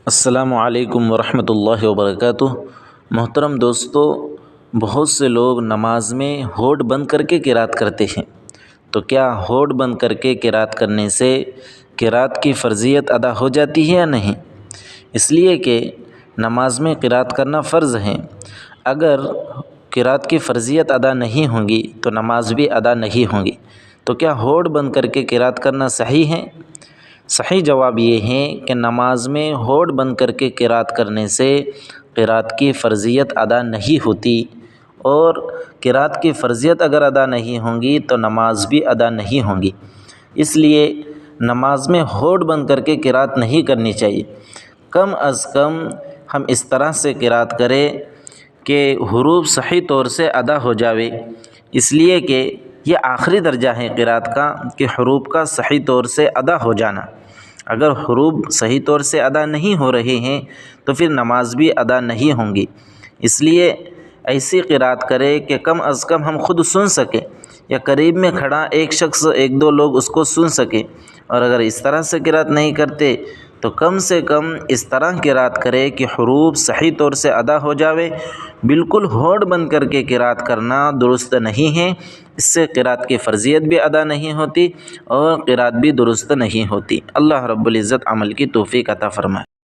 السلام علیکم ورحمۃ اللہ وبرکاتہ۔ محترم دوستو، بہت سے لوگ نماز میں ہونٹ بند کر کے قرات کرتے ہیں، تو کیا ہونٹ بند کر کے قرات کرنے سے قرات کی فرضیت ادا ہو جاتی ہے یا نہیں؟ اس لیے کہ نماز میں قرات کرنا فرض ہے۔ اگر قرات کی فرضیت ادا نہیں ہوں گی تو نماز بھی ادا نہیں ہوں گی، تو کیا ہونٹ بند کر کے قرات کرنا صحیح ہے؟ صحیح جواب یہ ہے کہ نماز میں ہونٹ بند کر کے قرات کرنے سے قرات کی فرضیت ادا نہیں ہوتی، اور قرات کی فرضیت اگر ادا نہیں ہوں گی تو نماز بھی ادا نہیں ہوں گی۔ اس لیے نماز میں ہونٹ بند کر کے قرات نہیں کرنی چاہیے۔ کم از کم ہم اس طرح سے قرات کریں کہ حروف صحیح طور سے ادا ہو جاوے، اس لیے کہ یہ آخری درجہ ہے قرات کا کہ حروف کا صحیح طور سے ادا ہو جانا۔ اگر حروف صحیح طور سے ادا نہیں ہو رہے ہیں تو پھر نماز بھی ادا نہیں ہوں گی۔ اس لیے ایسی قرات کرے کہ کم از کم ہم خود سن سکیں، یا قریب میں کھڑا ایک شخص ایک دو لوگ اس کو سن سکیں، اور اگر اس طرح سے قرات نہیں کرتے تو کم سے کم اس طرح قرات کرے کہ حروف صحیح طور سے ادا ہو جاوے۔ بالکل ہونٹ بند کر کے قرات کرنا درست نہیں ہے، اس سے قرات کی فرضیت بھی ادا نہیں ہوتی اور قرات بھی درست نہیں ہوتی۔ اللہ رب العزت عمل کی توفیق عطا فرمائے۔